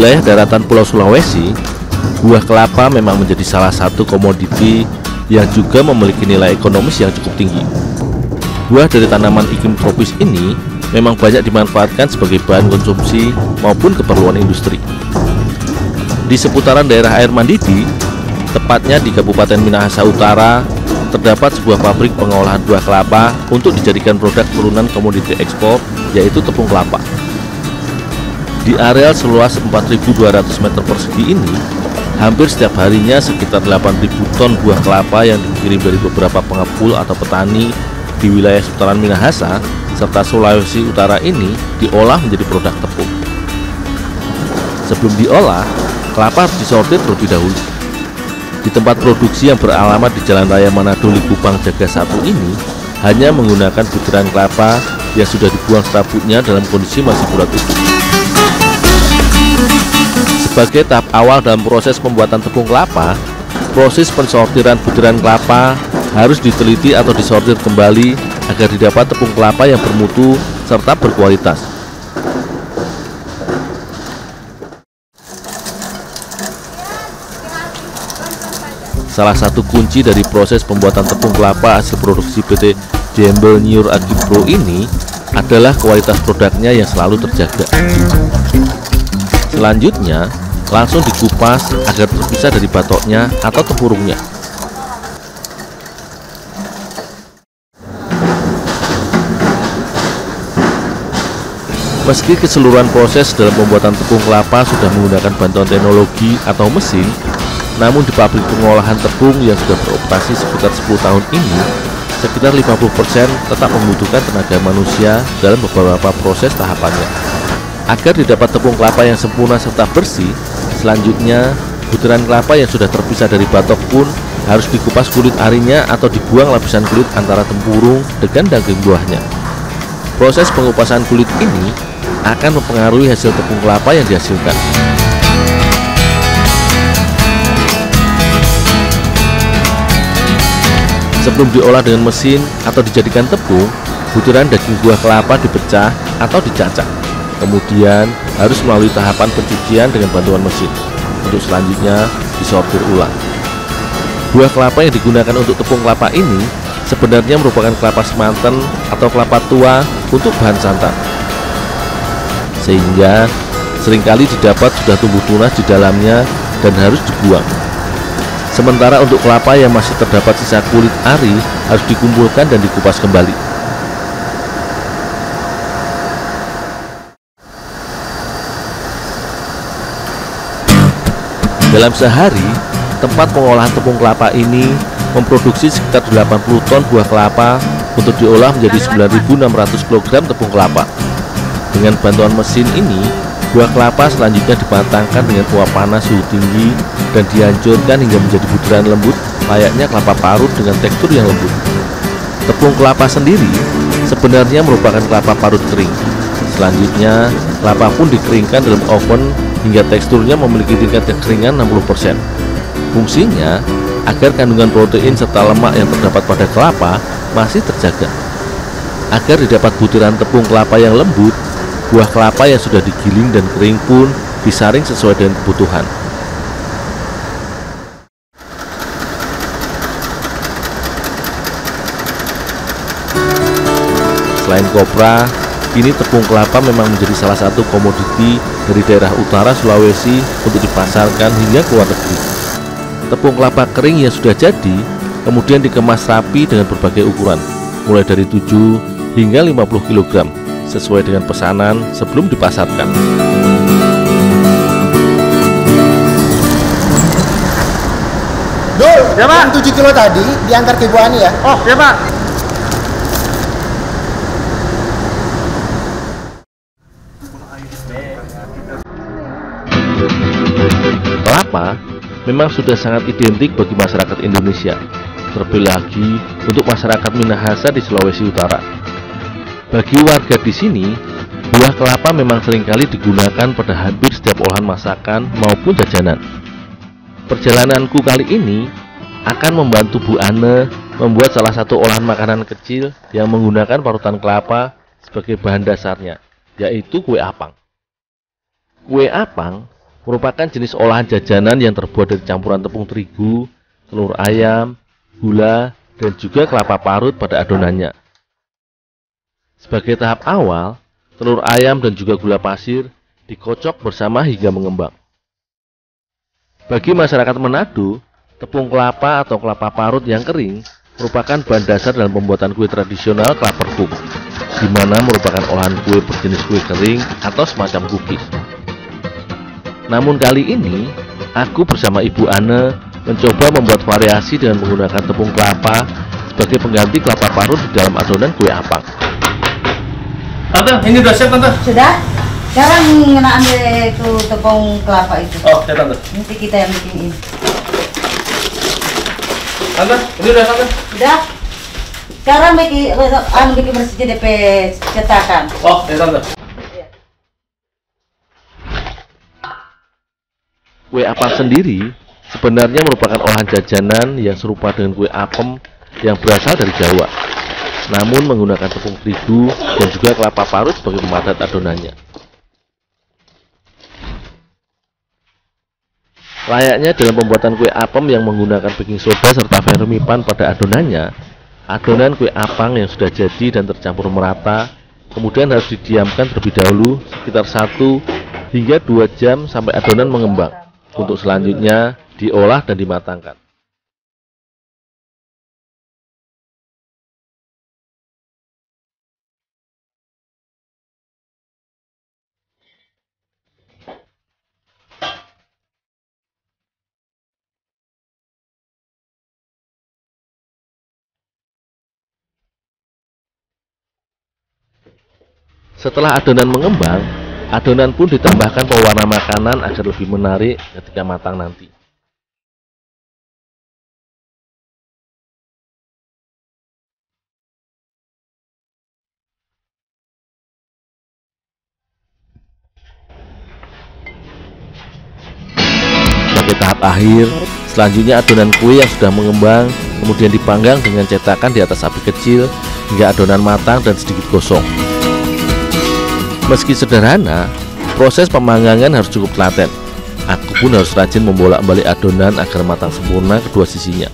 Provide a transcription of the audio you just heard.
wilayah daratan Pulau Sulawesi, buah kelapa memang menjadi salah satu komoditi yang juga memiliki nilai ekonomis yang cukup tinggi. Buah dari tanaman iklim tropis ini memang banyak dimanfaatkan sebagai bahan konsumsi maupun keperluan industri. Di seputaran daerah Air Mandidi, tepatnya di Kabupaten Minahasa Utara, terdapat sebuah pabrik pengolahan buah kelapa untuk dijadikan produk turunan komoditi ekspor, yaitu tepung kelapa. Di areal seluas 4.200 meter persegi ini, hampir setiap harinya sekitar 8.000 ton buah kelapa yang dikirim dari beberapa pengepul atau petani di wilayah seputaran Minahasa serta Sulawesi Utara ini diolah menjadi produk tepung. Sebelum diolah, kelapa harus disortir terlebih dahulu. Di tempat produksi yang beralamat di Jalan Raya Manado Likupang Jaga 1 ini hanya menggunakan butiran kelapa yang sudah dibuang serabutnya dalam kondisi masih bulat utuh. Sebagai tahap awal dalam proses pembuatan tepung kelapa, proses pensortiran butiran kelapa harus diteliti atau disortir kembali agar didapat tepung kelapa yang bermutu serta berkualitas. Salah satu kunci dari proses pembuatan tepung kelapa hasil produksi PT Jembel Nyur Agipro ini adalah kualitas produknya yang selalu terjaga. Selanjutnya, langsung dikupas agar terpisah dari batoknya atau tempurungnya. Meski keseluruhan proses dalam pembuatan tepung kelapa sudah menggunakan bantuan teknologi atau mesin, namun di pabrik pengolahan tepung yang sudah beroperasi sekitar 10 tahun ini, sekitar 50% tetap membutuhkan tenaga manusia dalam beberapa proses tahapannya. Agar didapat tepung kelapa yang sempurna serta bersih, selanjutnya butiran kelapa yang sudah terpisah dari batok pun harus dikupas kulit arinya atau dibuang lapisan kulit antara tempurung dengan daging buahnya. Proses pengupasan kulit ini akan mempengaruhi hasil tepung kelapa yang dihasilkan. Sebelum diolah dengan mesin atau dijadikan tepung, butiran daging buah kelapa dipecah atau dicacah. Kemudian harus melalui tahapan pencucian dengan bantuan mesin untuk selanjutnya disortir ulang. Buah kelapa yang digunakan untuk tepung kelapa ini sebenarnya merupakan kelapa semanten atau kelapa tua untuk bahan santan, sehingga seringkali didapat sudah tumbuh tunas di dalamnya dan harus dibuang. Sementara untuk kelapa yang masih terdapat sisa kulit ari harus dikumpulkan dan dikupas kembali. Dalam sehari, tempat pengolahan tepung kelapa ini memproduksi sekitar 80 ton buah kelapa untuk diolah menjadi 9.600 kg tepung kelapa. Dengan bantuan mesin ini, buah kelapa selanjutnya dimatangkan dengan uap panas suhu tinggi dan dihancurkan hingga menjadi butiran lembut layaknya kelapa parut dengan tekstur yang lembut. Tepung kelapa sendiri sebenarnya merupakan kelapa parut kering. Selanjutnya, kelapa pun dikeringkan dalam oven hingga teksturnya memiliki tingkat kekeringan 60%. Fungsinya agar kandungan protein serta lemak yang terdapat pada kelapa masih terjaga. Agar didapat butiran tepung kelapa yang lembut, buah kelapa yang sudah digiling dan kering pun disaring sesuai dengan kebutuhan. Selain kopra, kini tepung kelapa memang menjadi salah satu komoditi dari daerah utara Sulawesi untuk dipasarkan hingga ke luar negeri. Tepung kelapa kering yang sudah jadi kemudian dikemas rapi dengan berbagai ukuran, mulai dari 7 hingga 50 kg sesuai dengan pesanan sebelum dipasarkan. Dul, ya, Pak. Yang 7 kilo tadi diantar ke Ibu Ani ya? Oh, ya, Pak. Kelapa memang sudah sangat identik bagi masyarakat Indonesia, terlebih lagi untuk masyarakat Minahasa di Sulawesi Utara. Bagi warga di sini, buah kelapa memang seringkali digunakan pada hampir setiap olahan masakan maupun jajanan. Perjalananku kali ini akan membantu Bu Ane membuat salah satu olahan makanan kecil yang menggunakan parutan kelapa sebagai bahan dasarnya, yaitu kue apang. Kue apang merupakan jenis olahan jajanan yang terbuat dari campuran tepung terigu, telur ayam, gula, dan juga kelapa parut pada adonannya. Sebagai tahap awal, telur ayam dan juga gula pasir dikocok bersama hingga mengembang. Bagi masyarakat Manado, tepung kelapa atau kelapa parut yang kering merupakan bahan dasar dalam pembuatan kue tradisional klaperkoek, di mana merupakan olahan kue berjenis kue kering atau semacam cookies. Namun kali ini, aku bersama Ibu Ane mencoba membuat variasi dengan menggunakan tepung kelapa sebagai pengganti kelapa parut di dalam adonan kue apang. Tante, ini udah siap Tante? Sudah? Sekarang ambil itu tepung kelapa itu. Oh, ya Tante. Nanti kita yang bikin ini. Tante, ini udah Tante? Sudah? Sekarang bikin bersih DP cetakan. Oh, ya Tante. Kue apam sendiri sebenarnya merupakan olahan jajanan yang serupa dengan kue apem yang berasal dari Jawa, namun menggunakan tepung terigu dan juga kelapa parut sebagai pemadat adonannya. Layaknya dalam pembuatan kue apem yang menggunakan baking soda serta vermipan pada adonannya, adonan kue apang yang sudah jadi dan tercampur merata kemudian harus didiamkan terlebih dahulu sekitar 1 hingga 2 jam sampai adonan mengembang, untuk selanjutnya diolah dan dimatangkan. Setelah adonan mengembang, adonan pun ditambahkan pewarna makanan agar lebih menarik ketika matang nanti. Sebagai tahap akhir, selanjutnya adonan kue yang sudah mengembang kemudian dipanggang dengan cetakan di atas api kecil hingga adonan matang dan sedikit gosong. Meski sederhana, proses pemanggangan harus cukup telaten. Aku pun harus rajin membolak-balik adonan agar matang sempurna kedua sisinya.